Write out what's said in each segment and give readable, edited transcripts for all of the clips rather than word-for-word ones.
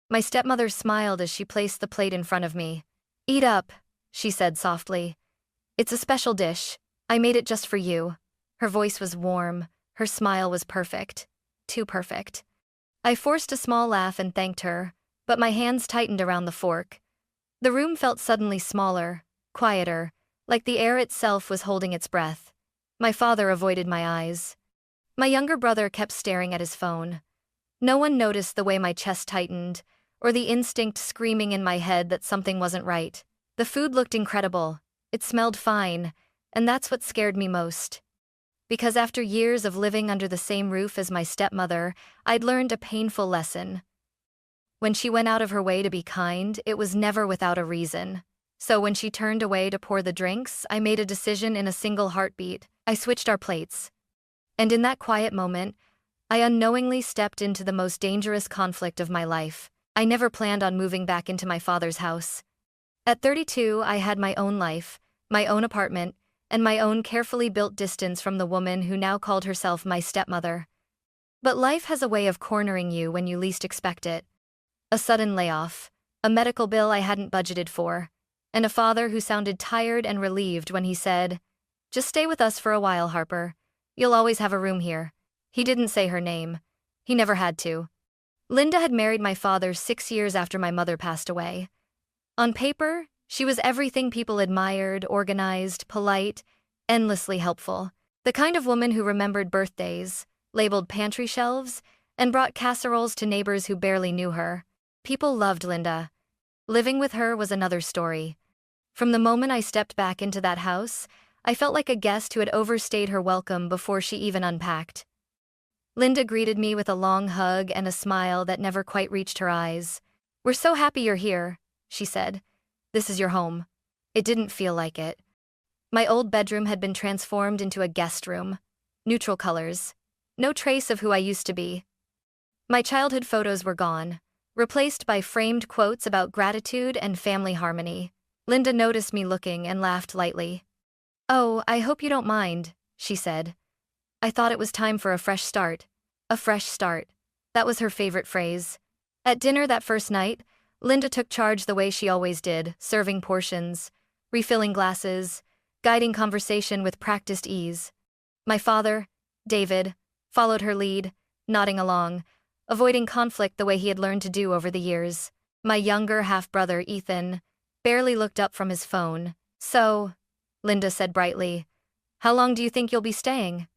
My stepmother smiled as she placed the plate in front of me. "Eat up," she said softly. "It's a special dish. I made it just for you." Her voice was warm, her smile was perfect. Too perfect. I forced a small laugh and thanked her, but my hands tightened around the fork. The room felt suddenly smaller, quieter, like the air itself was holding its breath. My father avoided my eyes. My younger brother kept staring at his phone. No one noticed the way my chest tightened, or the instinct screaming in my head that something wasn't right. The food looked incredible. It smelled fine, and that's what scared me most. Because after years of living under the same roof as my stepmother, I'd learned a painful lesson. When she went out of her way to be kind, it was never without a reason. So when she turned away to pour the drinks, I made a decision in a single heartbeat. I switched our plates. And in that quiet moment, I unknowingly stepped into the most dangerous conflict of my life. I never planned on moving back into my father's house. At 32, I had my own life, my own apartment, and my own carefully built distance from the woman who now called herself my stepmother. But life has a way of cornering you when you least expect it. A sudden layoff, a medical bill I hadn't budgeted for, and a father who sounded tired and relieved when he said, "Just stay with us for a while, Harper. You'll always have a room here." He didn't say her name. He never had to. Linda had married my father 6 years after my mother passed away. On paper, she was everything people admired, organized, polite, endlessly helpful. The kind of woman who remembered birthdays, labeled pantry shelves, and brought casseroles to neighbors who barely knew her. People loved Linda. Living with her was another story. From the moment I stepped back into that house, I felt like a guest who had overstayed her welcome before she even unpacked. Linda greeted me with a long hug and a smile that never quite reached her eyes. "We're so happy you're here," she said. "This is your home." It didn't feel like it. My old bedroom had been transformed into a guest room. Neutral colors. No trace of who I used to be. My childhood photos were gone, replaced by framed quotes about gratitude and family harmony. Linda noticed me looking and laughed lightly. "Oh, I hope you don't mind," she said. I thought it was time for a fresh start. A fresh start. That was her favorite phrase. At dinner that first night, Linda took charge the way she always did, serving portions, refilling glasses, guiding conversation with practiced ease. My father, David, followed her lead, nodding along, avoiding conflict the way he had learned to do over the years. My younger half-brother, Ethan, barely looked up from his phone. "So," Linda said brightly, "how long do you think you'll be staying?"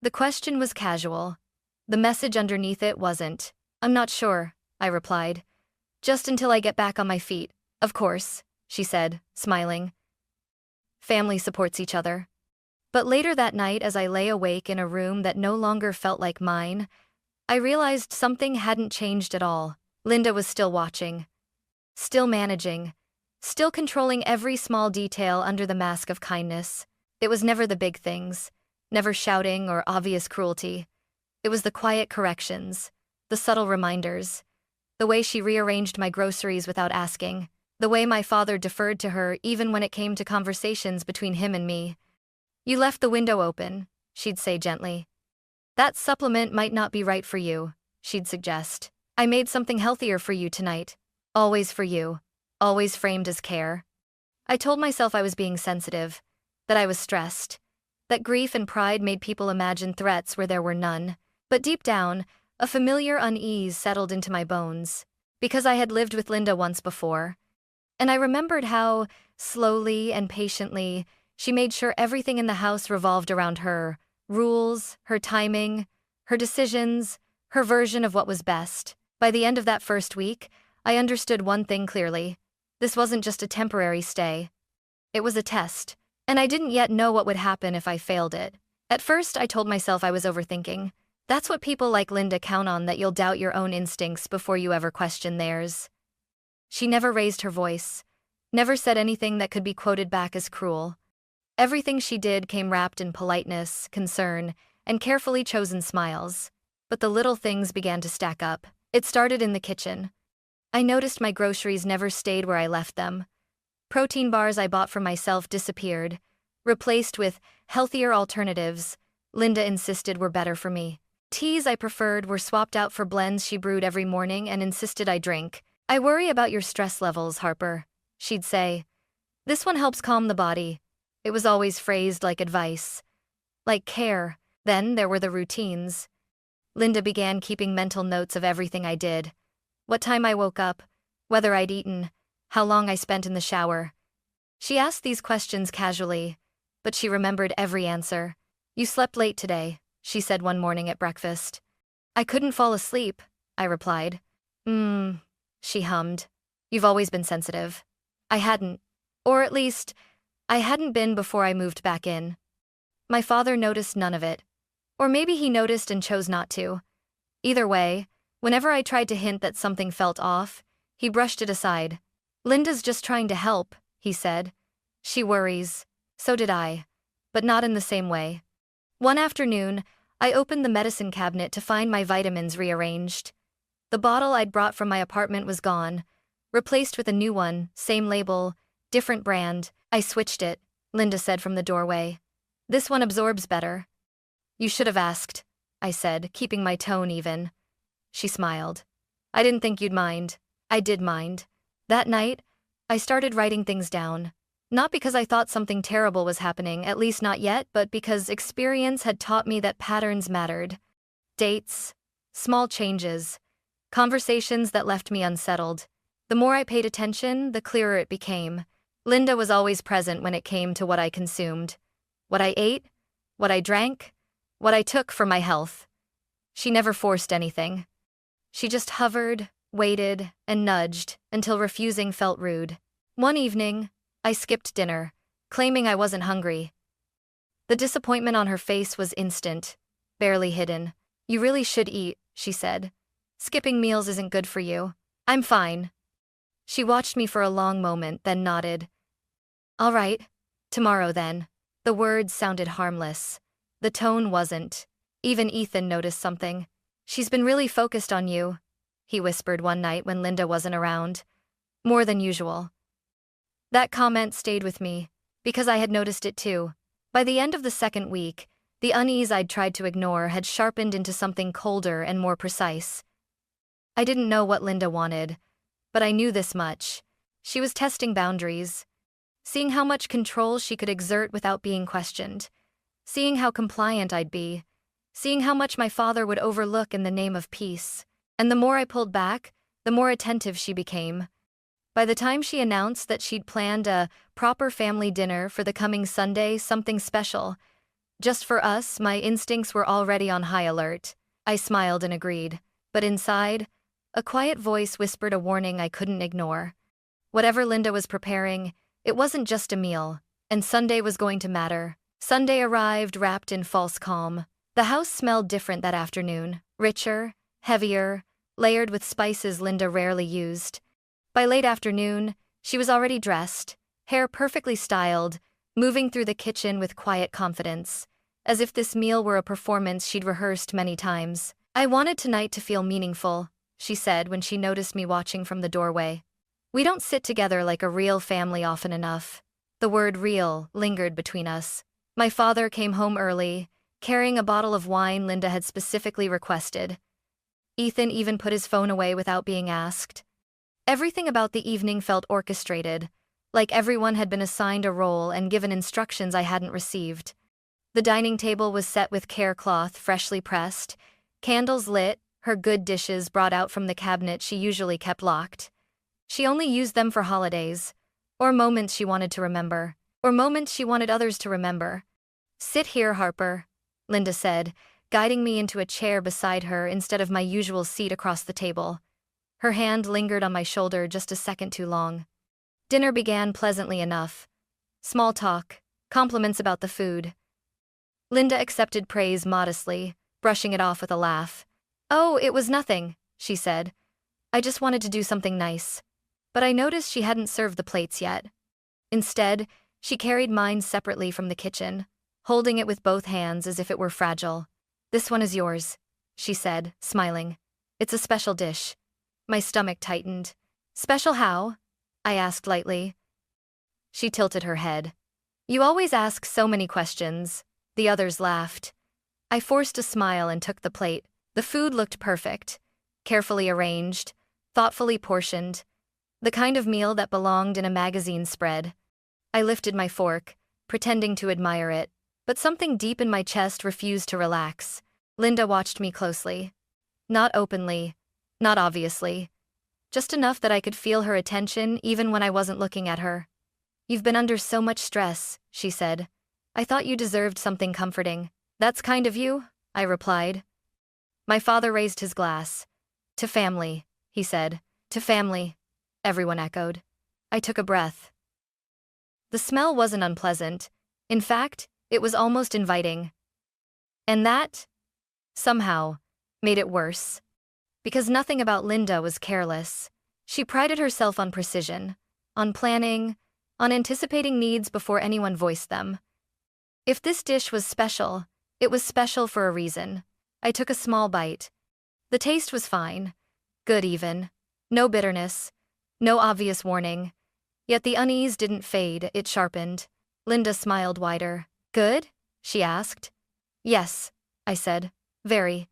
The question was casual. The message underneath it wasn't. "I'm not sure," I replied. "Just until I get back on my feet." "Of course," she said, smiling. Family supports each other. But later that night, as I lay awake in a room that no longer felt like mine, I realized something hadn't changed at all. Linda was still watching. Still managing. Still controlling every small detail under the mask of kindness. It was never the big things. Never shouting or obvious cruelty. It was the quiet corrections, the subtle reminders, the way she rearranged my groceries without asking, the way my father deferred to her even when it came to conversations between him and me. "You left the window open," she'd say gently. "That supplement might not be right for you," she'd suggest. "I made something healthier for you tonight. Always for you. Always framed as care." I told myself I was being sensitive, that I was stressed, that grief and pride made people imagine threats where there were none. But deep down, a familiar unease settled into my bones, because I had lived with Linda once before. And I remembered how, slowly and patiently, she made sure everything in the house revolved around her: rules, her timing, her decisions, her version of what was best. By the end of that first week, I understood one thing clearly. This wasn't just a temporary stay. It was a test. And I didn't yet know what would happen if I failed it. At first, I told myself I was overthinking. That's what people like Linda count on, that you'll doubt your own instincts before you ever question theirs. She never raised her voice, never said anything that could be quoted back as cruel. Everything she did came wrapped in politeness, concern, and carefully chosen smiles. But the little things began to stack up. It started in the kitchen. I noticed my groceries never stayed where I left them. Protein bars I bought for myself disappeared, replaced with healthier alternatives Linda insisted were better for me. Teas I preferred were swapped out for blends she brewed every morning and insisted I drink. "I worry about your stress levels, Harper," she'd say. "This one helps calm the body." It was always phrased like advice, like care. Then there were the routines. Linda began keeping mental notes of everything I did. What time I woke up, whether I'd eaten, how long I spent in the shower. She asked these questions casually, but she remembered every answer. "You slept late today," she said one morning at breakfast. "I couldn't fall asleep," I replied. She hummed. "You've always been sensitive." I hadn't. Or at least, I hadn't been before I moved back in. My father noticed none of it. Or maybe he noticed and chose not to. Either way, whenever I tried to hint that something felt off, he brushed it aside. "Linda's just trying to help," he said. "She worries." So did I. But not in the same way. One afternoon, I opened the medicine cabinet to find my vitamins rearranged. The bottle I'd brought from my apartment was gone, replaced with a new one, same label, different brand. "I switched it," Linda said from the doorway. "This one absorbs better." "You should have asked," I said, keeping my tone even. She smiled. "I didn't think you'd mind." I did mind. That night, I started writing things down. Not because I thought something terrible was happening, at least not yet, but because experience had taught me that patterns mattered. Dates, small changes, conversations that left me unsettled. The more I paid attention, the clearer it became. Linda was always present when it came to what I consumed. What I ate, what I drank, what I took for my health. She never forced anything. She just hovered, waited, and nudged until refusing felt rude. One evening, I skipped dinner, claiming I wasn't hungry. The disappointment on her face was instant, barely hidden. "You really should eat," she said. "Skipping meals isn't good for you." "I'm fine." She watched me for a long moment, then nodded. "All right, tomorrow then." The words sounded harmless. The tone wasn't. Even Ethan noticed something. "She's been really focused on you," he whispered one night when Linda wasn't around. "More than usual." That comment stayed with me, because I had noticed it too. By the end of the second week, the unease I'd tried to ignore had sharpened into something colder and more precise. I didn't know what Linda wanted, but I knew this much. She was testing boundaries, seeing how much control she could exert without being questioned, seeing how compliant I'd be, seeing how much my father would overlook in the name of peace. And the more I pulled back, the more attentive she became. By the time she announced that she'd planned a proper family dinner for the coming Sunday, something special, just for us, my instincts were already on high alert. I smiled and agreed, but inside, a quiet voice whispered a warning I couldn't ignore. Whatever Linda was preparing, it wasn't just a meal, and Sunday was going to matter. Sunday arrived wrapped in false calm. The house smelled different that afternoon, richer, heavier, layered with spices Linda rarely used. By late afternoon, she was already dressed, hair perfectly styled, moving through the kitchen with quiet confidence, as if this meal were a performance she'd rehearsed many times. "I wanted tonight to feel meaningful," she said when she noticed me watching from the doorway. "We don't sit together like a real family often enough." The word real lingered between us. My father came home early, carrying a bottle of wine Linda had specifically requested. Ethan even put his phone away without being asked. Everything about the evening felt orchestrated, like everyone had been assigned a role and given instructions I hadn't received. The dining table was set with care cloth freshly pressed, candles lit, her good dishes brought out from the cabinet she usually kept locked. She only used them for holidays, or moments she wanted to remember, or moments she wanted others to remember. "Sit here, Harper," Linda said, guiding me into a chair beside her instead of my usual seat across the table. Her hand lingered on my shoulder just a second too long. Dinner began pleasantly enough. Small talk, compliments about the food. Linda accepted praise modestly, brushing it off with a laugh. "Oh, it was nothing," she said. "I just wanted to do something nice." But I noticed she hadn't served the plates yet. Instead, she carried mine separately from the kitchen, holding it with both hands as if it were fragile. "This one is yours," she said, smiling. "It's a special dish." My stomach tightened. "Special how?" I asked lightly. She tilted her head. "You always ask so many questions." The others laughed. I forced a smile and took the plate. The food looked perfect, carefully arranged, thoughtfully portioned, the kind of meal that belonged in a magazine spread. I lifted my fork, pretending to admire it, but something deep in my chest refused to relax. Linda watched me closely. Not openly, not obviously, just enough that I could feel her attention even when I wasn't looking at her. "You've been under so much stress," she said. "I thought you deserved something comforting." "That's kind of you," I replied. My father raised his glass. "To family," he said. "To family," everyone echoed. I took a breath. The smell wasn't unpleasant. In fact, it was almost inviting. And that, somehow, made it worse. Because nothing about Linda was careless. She prided herself on precision, on planning, on anticipating needs before anyone voiced them. If this dish was special, it was special for a reason. I took a small bite. The taste was fine. Good even. No bitterness. No obvious warning. Yet the unease didn't fade, it sharpened. Linda smiled wider. "Good?" she asked. "Yes," I said. "Very."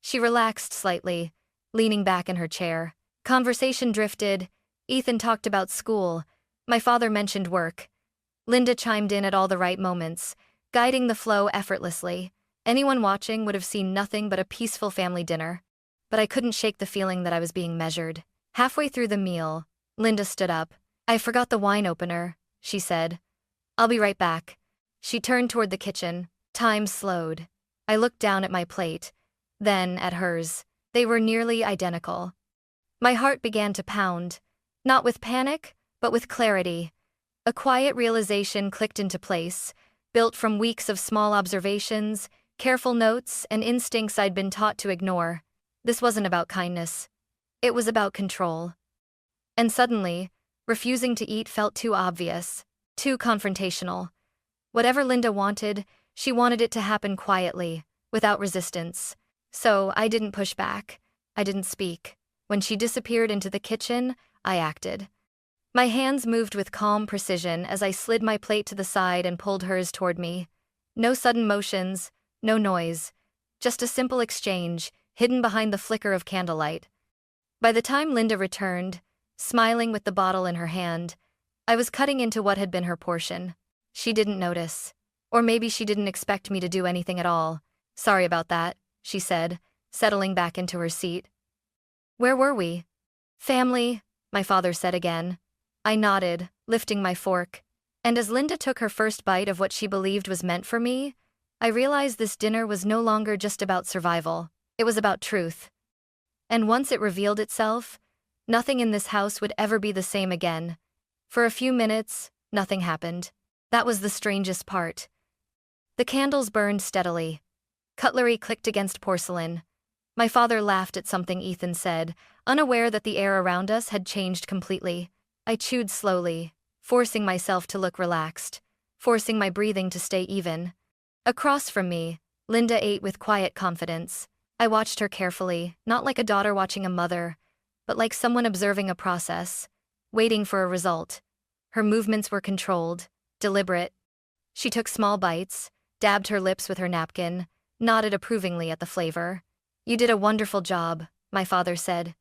She relaxed slightly, leaning back in her chair. Conversation drifted. Ethan talked about school. My father mentioned work. Linda chimed in at all the right moments, guiding the flow effortlessly. Anyone watching would have seen nothing but a peaceful family dinner. But I couldn't shake the feeling that I was being measured. Halfway through the meal, Linda stood up. "I forgot the wine opener," she said. "I'll be right back." She turned toward the kitchen. Time slowed. I looked down at my plate, then at hers. They were nearly identical. My heart began to pound, not with panic, but with clarity. A quiet realization clicked into place, built from weeks of small observations, careful notes, and instincts I'd been taught to ignore. This wasn't about kindness. It was about control. And suddenly, refusing to eat felt too obvious, too confrontational. Whatever Linda wanted, she wanted it to happen quietly, without resistance. So I didn't push back. I didn't speak. When she disappeared into the kitchen, I acted. My hands moved with calm precision as I slid my plate to the side and pulled hers toward me. No sudden motions, no noise. Just a simple exchange, hidden behind the flicker of candlelight. By the time Linda returned, smiling with the bottle in her hand, I was cutting into what had been her portion. She didn't notice. Or maybe she didn't expect me to do anything at all. "Sorry about that," she said, settling back into her seat. "Where were we?" "Family," my father said again. I nodded, lifting my fork. And as Linda took her first bite of what she believed was meant for me, I realized this dinner was no longer just about survival. It was about truth. And once it revealed itself, nothing in this house would ever be the same again. For a few minutes, nothing happened. That was the strangest part. The candles burned steadily. Cutlery clicked against porcelain. My father laughed at something Ethan said, unaware that the air around us had changed completely. I chewed slowly, forcing myself to look relaxed, forcing my breathing to stay even. Across from me, Linda ate with quiet confidence. I watched her carefully, not like a daughter watching a mother, but like someone observing a process, waiting for a result. Her movements were controlled, deliberate. She took small bites, dabbed her lips with her napkin, nodded approvingly at the flavor. "You did a wonderful job," my father said.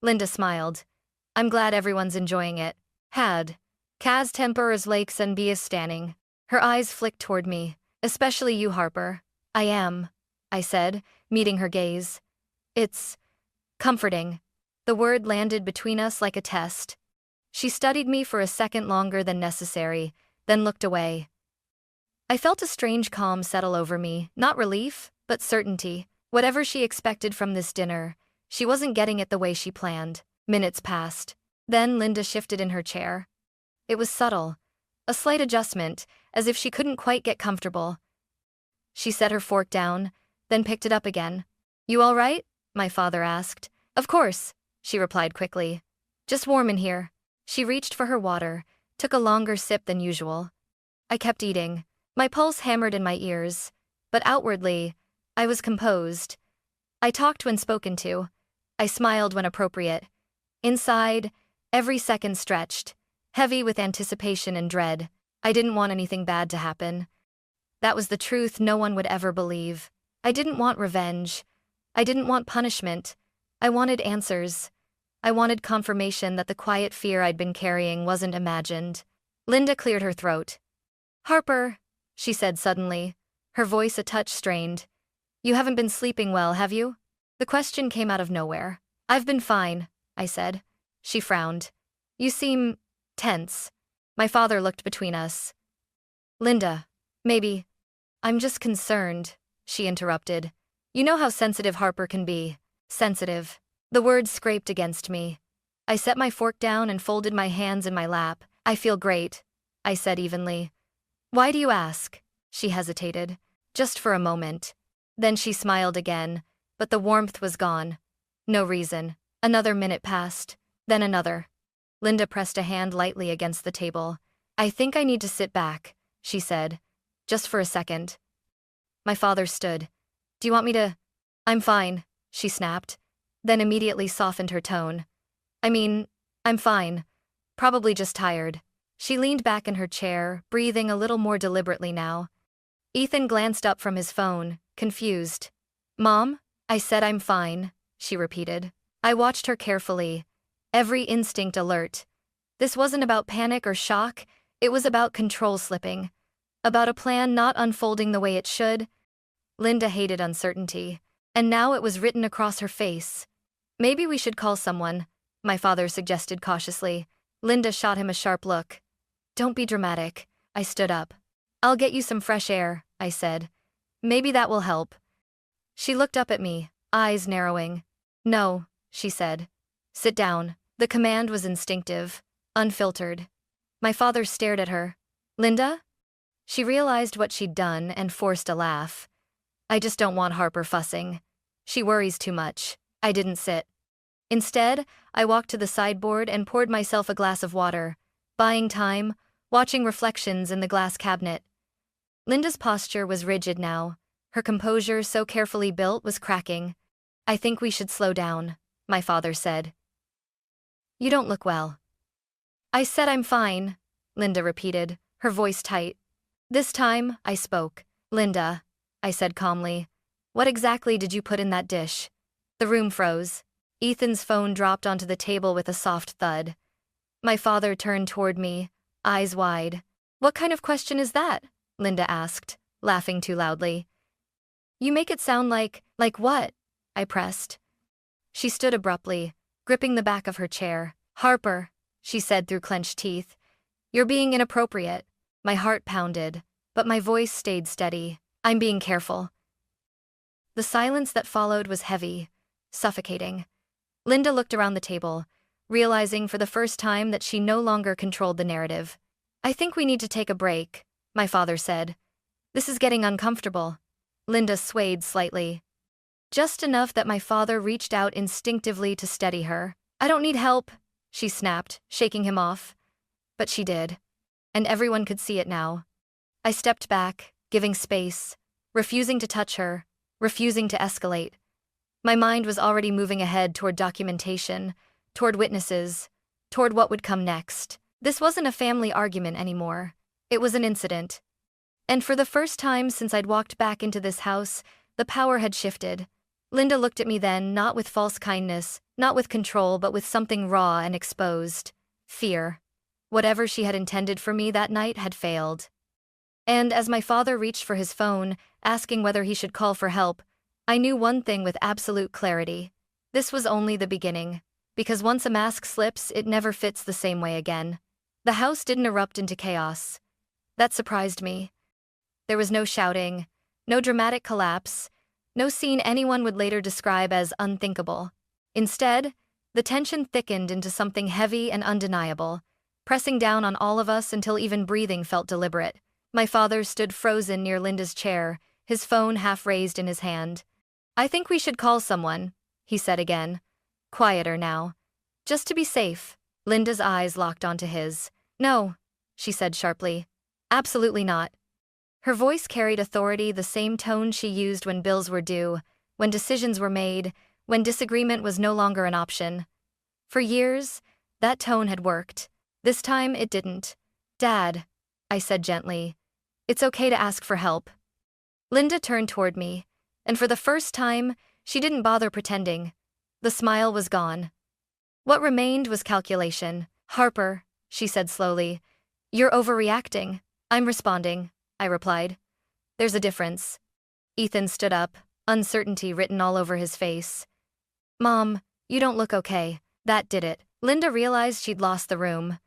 Linda smiled. "I'm glad everyone's enjoying it." Had. Kaz temper as lakes and be as standing. Her eyes flicked toward me. "Especially you, Harper." "I am," I said, meeting her gaze. "It's comforting." The word landed between us like a test. She studied me for a second longer than necessary, then looked away. I felt a strange calm settle over me, not relief, but certainty. Whatever she expected from this dinner, she wasn't getting it the way she planned. Minutes passed. Then Linda shifted in her chair. It was subtle. A slight adjustment, as if she couldn't quite get comfortable. She set her fork down, then picked it up again. "You all right?" my father asked. "Of course," she replied quickly. "Just warm in here." She reached for her water, took a longer sip than usual. I kept eating. My pulse hammered in my ears, but outwardly, I was composed. I talked when spoken to. I smiled when appropriate. Inside, every second stretched, heavy with anticipation and dread. I didn't want anything bad to happen. That was the truth no one would ever believe. I didn't want revenge. I didn't want punishment. I wanted answers. I wanted confirmation that the quiet fear I'd been carrying wasn't imagined. Linda cleared her throat. "Harper," she said suddenly, her voice a touch strained. "You haven't been sleeping well, have you?" The question came out of nowhere. "I've been fine," I said. She frowned. "You seem tense." My father looked between us. "Linda, maybe." "I'm just concerned," she interrupted. "You know how sensitive Harper can be." Sensitive. The words scraped against me. I set my fork down and folded my hands in my lap. "I feel great," I said evenly. "Why do you ask?" She hesitated. Just for a moment. Then she smiled again, but the warmth was gone. No reason. Another minute passed. Then another. Linda pressed a hand lightly against the table. "I think I need to sit back," she said. "Just for a second." My father stood. "Do you want me to—" "I'm fine," she snapped, then immediately softened her tone. "I mean, I'm fine. Probably just tired." She leaned back in her chair, breathing a little more deliberately now. Ethan glanced up from his phone, confused. "Mom?" "I said I'm fine," she repeated. I watched her carefully, every instinct alert. This wasn't about panic or shock, it was about control slipping. About a plan not unfolding the way it should. Linda hated uncertainty, and now it was written across her face. "Maybe we should call someone," my father suggested cautiously. Linda shot him a sharp look. "Don't be dramatic." I stood up. "I'll get you some fresh air," I said. "Maybe that will help." She looked up at me, eyes narrowing. "No," she said. "Sit down." The command was instinctive, unfiltered. My father stared at her. "Linda?" She realized what she'd done and forced a laugh. "I just don't want Harper fussing. She worries too much." I didn't sit. Instead, I walked to the sideboard and poured myself a glass of water, buying time, watching reflections in the glass cabinet. Linda's posture was rigid now. Her composure, so carefully built, was cracking. "I think we should slow down," my father said. "You don't look well." "I said I'm fine," Linda repeated, her voice tight. This time, I spoke. "Linda," I said calmly, "what exactly did you put in that dish?" The room froze. Ethan's phone dropped onto the table with a soft thud. My father turned toward me, eyes wide. "What kind of question is that?" Linda asked, laughing too loudly. "You make it sound like what?" I pressed. She stood abruptly, gripping the back of her chair. "Harper," she said through clenched teeth, "you're being inappropriate." My heart pounded, but my voice stayed steady. "I'm being careful." The silence that followed was heavy, suffocating. Linda looked around the table, realizing for the first time that she no longer controlled the narrative. "I think we need to take a break," my father said. "This is getting uncomfortable." Linda swayed slightly. Just enough that my father reached out instinctively to steady her. "I don't need help," she snapped, shaking him off. But she did. And everyone could see it now. I stepped back, giving space, refusing to touch her, refusing to escalate. My mind was already moving ahead toward documentation, toward witnesses, toward what would come next. This wasn't a family argument anymore. It was an incident. And for the first time since I'd walked back into this house, the power had shifted. Linda looked at me then, not with false kindness, not with control, but with something raw and exposed. Fear. Whatever she had intended for me that night had failed. And as my father reached for his phone, asking whether he should call for help, I knew one thing with absolute clarity. This was only the beginning. Because once a mask slips, it never fits the same way again. The house didn't erupt into chaos. That surprised me. There was no shouting, no dramatic collapse, no scene anyone would later describe as unthinkable. Instead, the tension thickened into something heavy and undeniable, pressing down on all of us until even breathing felt deliberate. My father stood frozen near Linda's chair, his phone half raised in his hand. "I think we should call someone," he said again. Quieter now. "Just to be safe." Linda's eyes locked onto his. "No," she said sharply. "Absolutely not." Her voice carried authority, the same tone she used when bills were due, when decisions were made, when disagreement was no longer an option. For years, that tone had worked. This time it didn't. "Dad," I said gently, "it's okay to ask for help." Linda turned toward me, And for the first time, she didn't bother pretending. The smile was gone. What remained was calculation. "Harper," she said slowly, "you're overreacting." "I'm responding," I replied. "There's a difference." Ethan stood up, uncertainty written all over his face. "Mom, you don't look okay." That did it. Linda realized she'd lost the room.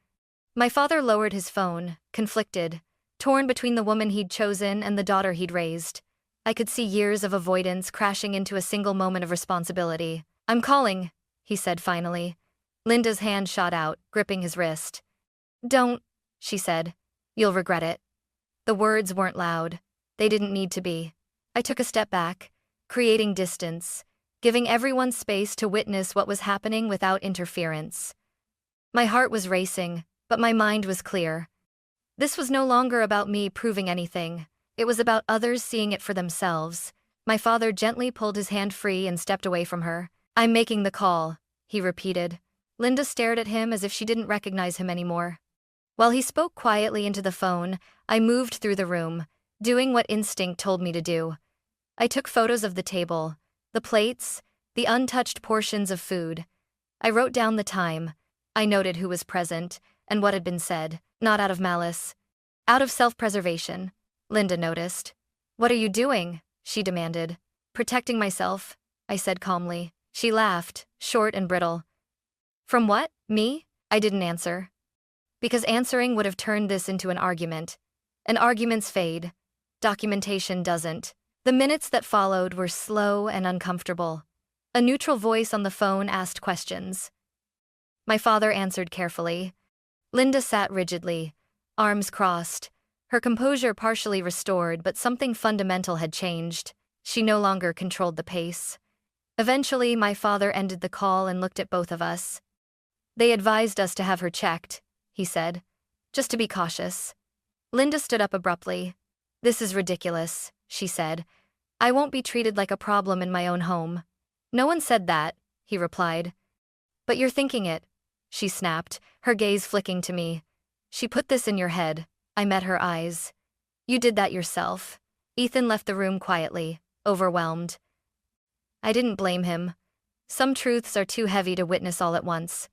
My father lowered his phone, conflicted, torn between the woman he'd chosen and the daughter he'd raised. I could see years of avoidance crashing into a single moment of responsibility. "I'm calling," he said finally. Linda's hand shot out, gripping his wrist. "Don't," she said. "You'll regret it." The words weren't loud. They didn't need to be. I took a step back, creating distance, giving everyone space to witness what was happening without interference. My heart was racing, but my mind was clear. This was no longer about me proving anything. It was about others seeing it for themselves. My father gently pulled his hand free and stepped away from her. "I'm making the call," he repeated. Linda stared at him as if she didn't recognize him anymore. While he spoke quietly into the phone, I moved through the room, doing what instinct told me to do. I took photos of the table, the plates, the untouched portions of food. I wrote down the time. I noted who was present and what had been said, not out of malice. Out of self-preservation. Linda noticed. "What are you doing?" she demanded. "Protecting myself," I said calmly. She laughed, short and brittle. "From what? Me?" I didn't answer. Because answering would have turned this into an argument. And arguments fade. Documentation doesn't. The minutes that followed were slow and uncomfortable. A neutral voice on the phone asked questions. My father answered carefully. Linda sat rigidly, arms crossed, her composure partially restored, but something fundamental had changed. She no longer controlled the pace. Eventually, my father ended the call and looked at both of us. "They advised us to have her checked," he said, "just to be cautious." Linda stood up abruptly. "This is ridiculous," she said. "I won't be treated like a problem in my own home." "No one said that," he replied. "But you're thinking it," she snapped, her gaze flicking to me. "She put this in your head." I met her eyes. "You did that yourself." Ethan left the room quietly, overwhelmed. I didn't blame him. Some truths are too heavy to witness all at once.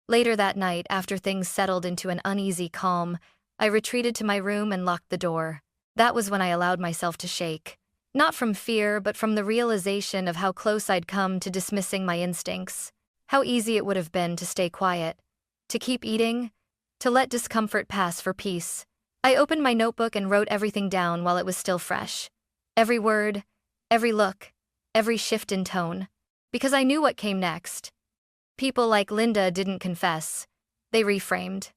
Later that night, after things settled into an uneasy calm, I retreated to my room and locked the door. That was when I allowed myself to shake. Not from fear, but from the realization of how close I'd come to dismissing my instincts. How easy it would have been to stay quiet, to keep eating, to let discomfort pass for peace. I opened my notebook and wrote everything down while it was still fresh. Every word, every look, every shift in tone. Because I knew what came next. People like Linda didn't confess. They reframed.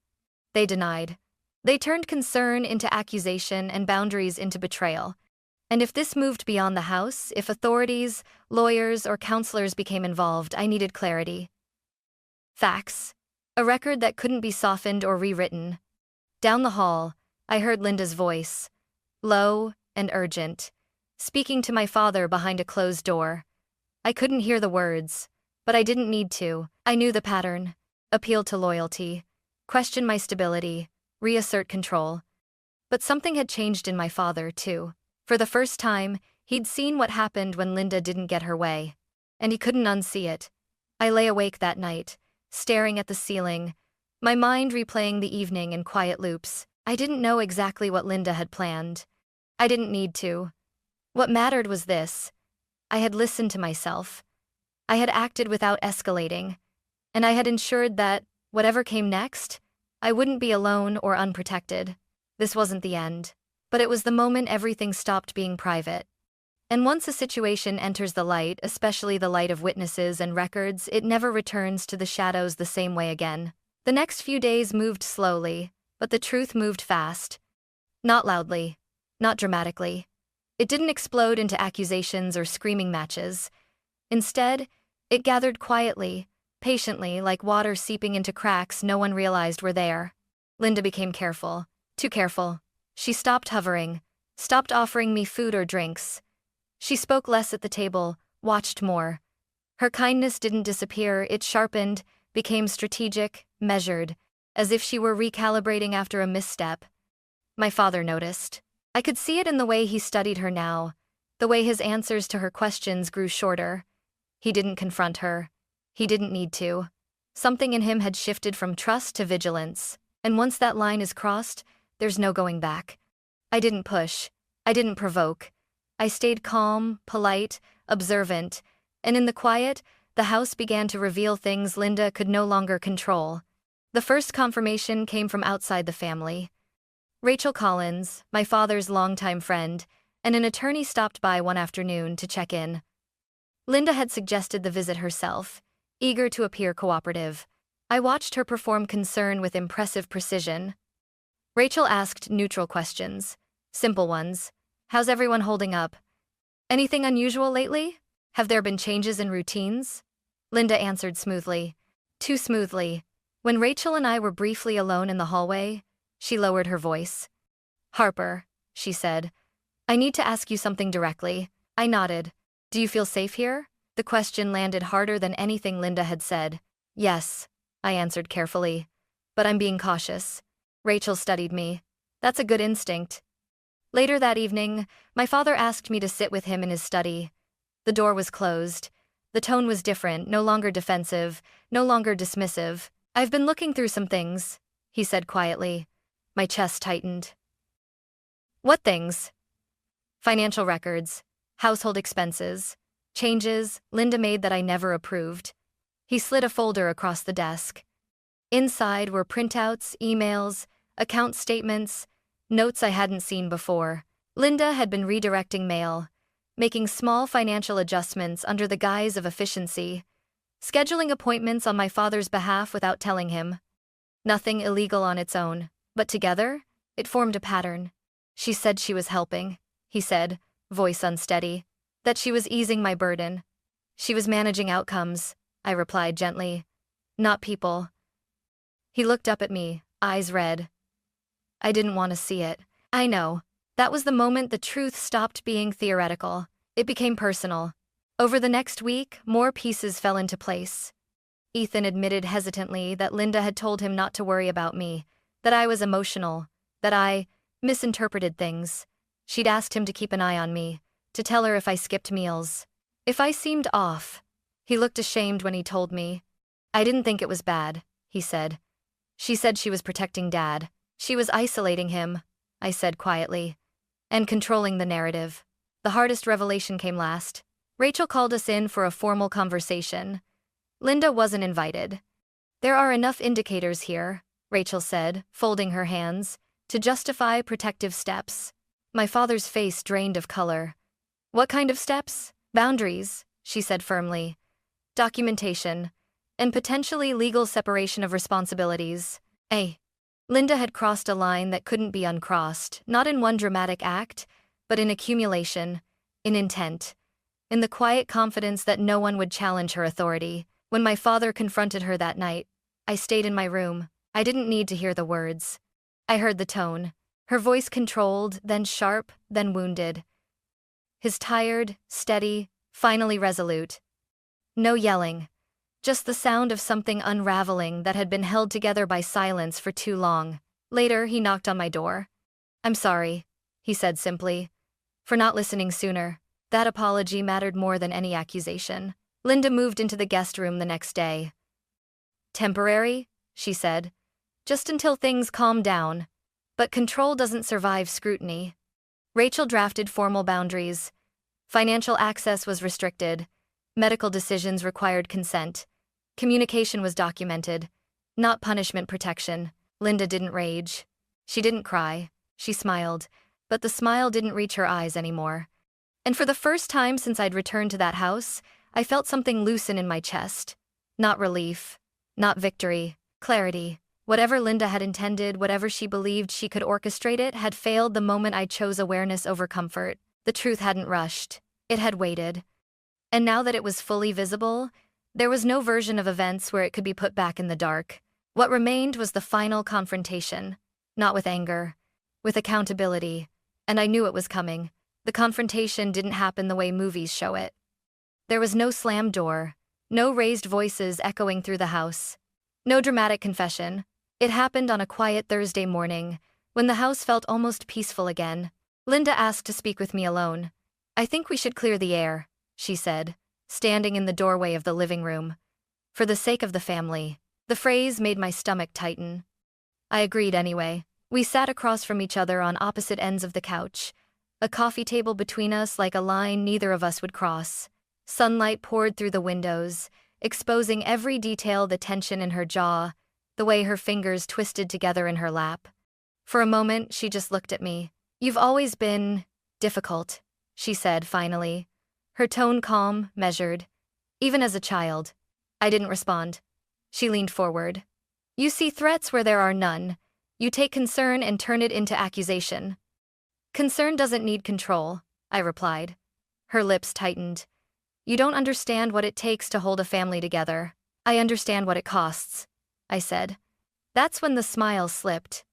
They denied. They turned concern into accusation and boundaries into betrayal. And if this moved beyond the house, if authorities, lawyers, or counselors became involved, I needed clarity. Facts. A record that couldn't be softened or rewritten. Down the hall, I heard Linda's voice, low and urgent, speaking to my father behind a closed door. I couldn't hear the words, but I didn't need to. I knew the pattern. Appeal to loyalty, question my stability, reassert control. But something had changed in my father, too. For the first time, he'd seen what happened when Linda didn't get her way. And he couldn't unsee it. I lay awake that night, staring at the ceiling, my mind replaying the evening in quiet loops. I didn't know exactly what Linda had planned. I didn't need to. What mattered was this. I had listened to myself. I had acted without escalating. And I had ensured that, whatever came next, I wouldn't be alone or unprotected. This wasn't the end. But it was the moment everything stopped being private. And once a situation enters the light, especially the light of witnesses and records, it never returns to the shadows the same way again. The next few days moved slowly, but the truth moved fast. Not loudly, not dramatically. It didn't explode into accusations or screaming matches. Instead, it gathered quietly, patiently, like water seeping into cracks no one realized were there. Linda became careful, too careful. She stopped hovering, stopped offering me food or drinks. She spoke less at the table, watched more. Her kindness didn't disappear, it sharpened, became strategic, measured, as if she were recalibrating after a misstep. My father noticed. I could see it in the way he studied her now. The way his answers to her questions grew shorter. He didn't confront her. He didn't need to. Something in him had shifted from trust to vigilance, and once that line is crossed, there's no going back. I didn't push. I didn't provoke. I stayed calm, polite, observant, and in the quiet, the house began to reveal things Linda could no longer control. The first confirmation came from outside the family. Rachel Collins, my father's longtime friend, and an attorney stopped by one afternoon to check in. Linda had suggested the visit herself, eager to appear cooperative. I watched her perform concern with impressive precision. Rachel asked neutral questions, simple ones. How's everyone holding up? Anything unusual lately? Have there been changes in routines? Linda answered smoothly. Too smoothly. When Rachel and I were briefly alone in the hallway, she lowered her voice. Harper, she said, I need to ask you something directly. I nodded. Do you feel safe here? The question landed harder than anything Linda had said. Yes, I answered carefully. But I'm being cautious. Rachel studied me. That's a good instinct. Later that evening, my father asked me to sit with him in his study. The door was closed. The tone was different, no longer defensive, no longer dismissive. I've been looking through some things, he said quietly. My chest tightened. What things? Financial records, household expenses, changes Linda made that I never approved. He slid a folder across the desk. Inside were printouts, emails, account statements, notes I hadn't seen before. Linda had been redirecting mail, making small financial adjustments under the guise of efficiency, scheduling appointments on my father's behalf without telling him. Nothing illegal on its own, but together, it formed a pattern. She said she was helping, he said, voice unsteady, that she was easing my burden. She was managing outcomes, I replied gently, not people. He looked up at me, eyes red. I didn't want to see it. I know. That was the moment the truth stopped being theoretical. It became personal. Over the next week, more pieces fell into place. Ethan admitted hesitantly that Linda had told him not to worry about me, that I was emotional, that I misinterpreted things. She'd asked him to keep an eye on me, to tell her if I skipped meals, if I seemed off. He looked ashamed when he told me. I didn't think it was bad, he said. She said she was protecting Dad. She was isolating him, I said quietly, and controlling the narrative. The hardest revelation came last. Rachel called us in for a formal conversation. Linda wasn't invited. There are enough indicators here, Rachel said, folding her hands, to justify protective steps. My father's face drained of color. What kind of steps? Boundaries, she said firmly. Documentation, and potentially legal separation of responsibilities. Linda had crossed a line that couldn't be uncrossed, not in one dramatic act, but in accumulation, in intent, in the quiet confidence that no one would challenge her authority. When my father confronted her that night, I stayed in my room. I didn't need to hear the words. I heard the tone. Her voice controlled, then sharp, then wounded. His tired, steady, finally resolute. No yelling. Just the sound of something unraveling that had been held together by silence for too long. Later, he knocked on my door. I'm sorry, he said simply, for not listening sooner. That apology mattered more than any accusation. Linda moved into the guest room the next day. Temporary, she said, just until things calm down. But control doesn't survive scrutiny. Rachel drafted formal boundaries. Financial access was restricted. Medical decisions required consent. Communication was documented, not punishment protection. Linda didn't rage. She didn't cry. She smiled, but the smile didn't reach her eyes anymore. And for the first time since I'd returned to that house, I felt something loosen in my chest. Not relief, not victory, clarity. Whatever Linda had intended, whatever she believed she could orchestrate it, had failed the moment I chose awareness over comfort. The truth hadn't rushed. It had waited. And now that it was fully visible, there was no version of events where it could be put back in the dark. What remained was the final confrontation. Not with anger, with accountability. And I knew it was coming. The confrontation didn't happen the way movies show it. There was no slammed door, no raised voices echoing through the house, no dramatic confession. It happened on a quiet Thursday morning, when the house felt almost peaceful again. Linda asked to speak with me alone. I think we should clear the air, she said, standing in the doorway of the living room. For the sake of the family. The phrase made my stomach tighten. I agreed anyway. We sat across from each other on opposite ends of the couch, a coffee table between us like a line neither of us would cross. Sunlight poured through the windows, exposing every detail, the tension in her jaw, the way her fingers twisted together in her lap. For a moment, she just looked at me. You've always been difficult, she said finally, her tone calm, measured. Even as a child. I didn't respond. She leaned forward. You see threats where there are none. You take concern and turn it into accusation. Concern doesn't need control, I replied. Her lips tightened. You don't understand what it takes to hold a family together. I understand what it costs, I said. That's when the smile slipped.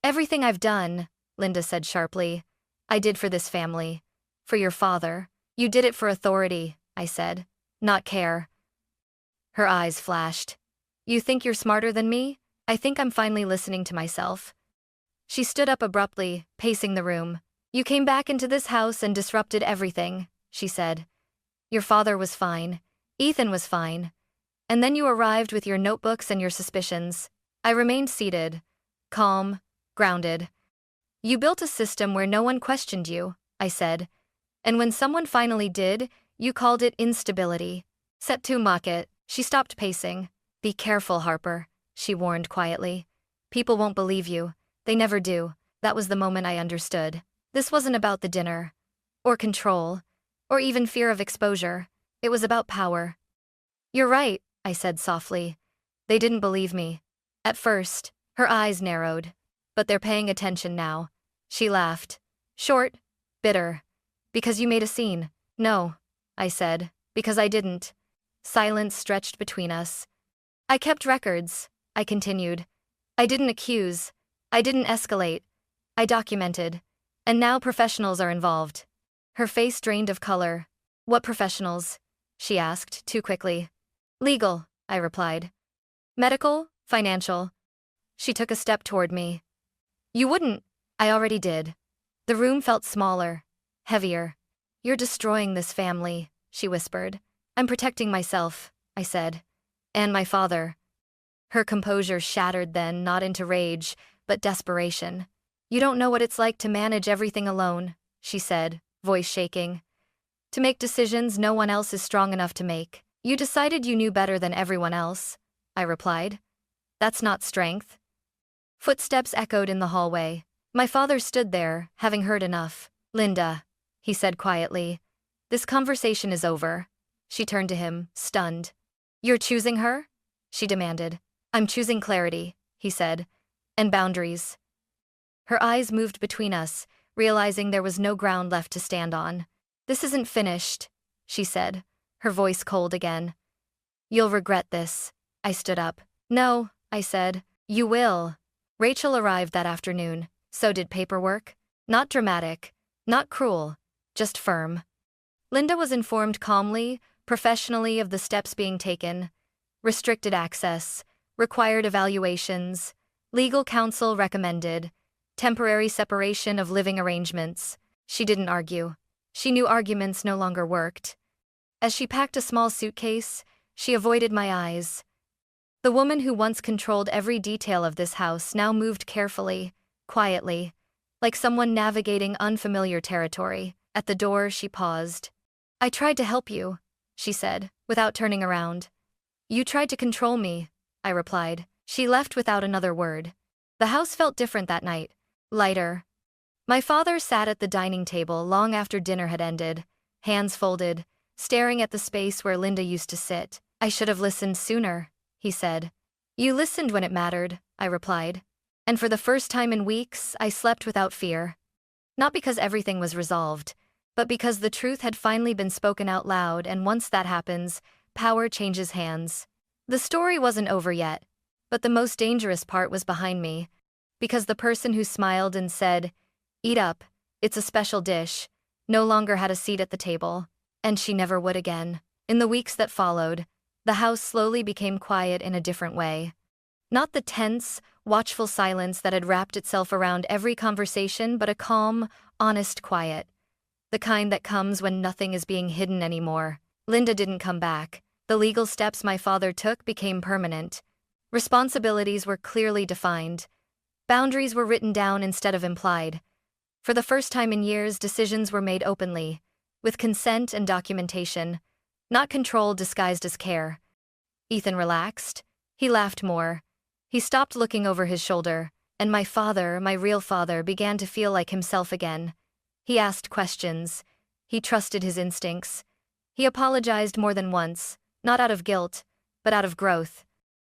Everything I've done, Linda said sharply, I did for this family. For your father. You did it for authority, I said. Not care. Her eyes flashed. You think you're smarter than me? I think I'm finally listening to myself. She stood up abruptly, pacing the room. You came back into this house and disrupted everything, she said. Your father was fine. Ethan was fine. And then you arrived with your notebooks and your suspicions. I remained seated, calm, grounded. You built a system where no one questioned you, I said. And when someone finally did, you called it instability. Set to mock it. She stopped pacing. Be careful, Harper, she warned quietly. People won't believe you. They never do. That was the moment I understood. This wasn't about the dinner. Or control. Or even fear of exposure. It was about power. You're right, I said softly. They didn't believe me. At first, her eyes narrowed. But they're paying attention now. She laughed. Short, bitter. Because you made a scene. No, I said. Because I didn't. Silence stretched between us. I kept records, I continued. I didn't accuse. I didn't escalate. I documented. And now professionals are involved. Her face drained of color. What professionals? She asked, too quickly. Legal, I replied. Medical, financial. She took a step toward me. You wouldn't. I already did. The room felt smaller, heavier. You're destroying this family, she whispered. I'm protecting myself, I said. And my father. Her composure shattered then, not into rage, but desperation. You don't know what it's like to manage everything alone, she said, voice shaking. To make decisions no one else is strong enough to make. You decided you knew better than everyone else, I replied. That's not strength. Footsteps echoed in the hallway. My father stood there, having heard enough. Linda, he said quietly. This conversation is over. She turned to him, stunned. You're choosing her? She demanded. I'm choosing clarity, he said. And boundaries. Her eyes moved between us, realizing there was no ground left to stand on. This isn't finished, she said, her voice cold again. You'll regret this. I stood up. No, I said. You will. Rachel arrived that afternoon. So did paperwork. Not dramatic. Not cruel. Just firm. Linda was informed calmly, professionally of the steps being taken. Restricted access. Required evaluations. Legal counsel recommended. Temporary separation of living arrangements. She didn't argue. She knew arguments no longer worked. As she packed a small suitcase, she avoided my eyes. The woman who once controlled every detail of this house now moved carefully, quietly, like someone navigating unfamiliar territory. At the door, she paused. I tried to help you, she said, without turning around. You tried to control me, I replied. She left without another word. The house felt different that night, lighter. My father sat at the dining table long after dinner had ended, hands folded, staring at the space where Linda used to sit. I should have listened sooner, he said. You listened when it mattered, I replied. And for the first time in weeks, I slept without fear. Not because everything was resolved, but because the truth had finally been spoken out loud, and once that happens, power changes hands. The story wasn't over yet, but the most dangerous part was behind me, because the person who smiled and said, "Eat up, it's a special dish," no longer had a seat at the table, and she never would again. In the weeks that followed, the house slowly became quiet in a different way. Not the tense, watchful silence that had wrapped itself around every conversation, but a calm, honest quiet. the kind that comes when nothing is being hidden anymore. Linda didn't come back. The legal steps my father took became permanent. Responsibilities were clearly defined. Boundaries were written down instead of implied. For the first time in years, decisions were made openly, with consent and documentation, not control disguised as care. Ethan relaxed. He laughed more. He stopped looking over his shoulder, and my father, my real father, began to feel like himself again. He asked questions. He trusted his instincts. He apologized more than once, not out of guilt, but out of growth.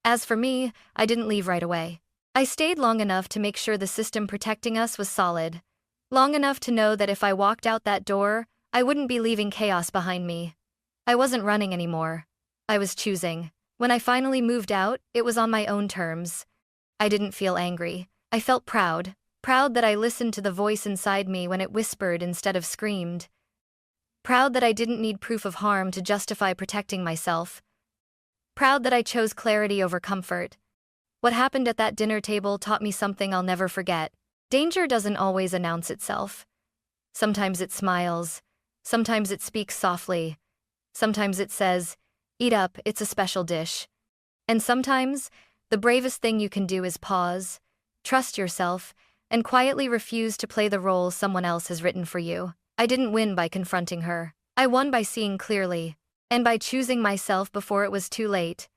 As for me, I didn't leave right away. I stayed long enough to make sure the system protecting us was solid. Long enough to know that if I walked out that door, I wouldn't be leaving chaos behind me. I wasn't running anymore. I was choosing. When I finally moved out, it was on my own terms. I didn't feel angry. I felt proud. Proud that I listened to the voice inside me when it whispered instead of screamed. Proud that I didn't need proof of harm to justify protecting myself. Proud that I chose clarity over comfort. What happened at that dinner table taught me something I'll never forget. Danger doesn't always announce itself. Sometimes it smiles. Sometimes it speaks softly. Sometimes it says, "Eat up, it's a special dish." And sometimes, the bravest thing you can do is pause, trust yourself, and quietly refuse to play the role someone else has written for you. I didn't win by confronting her. I won by seeing clearly, and by choosing myself before it was too late.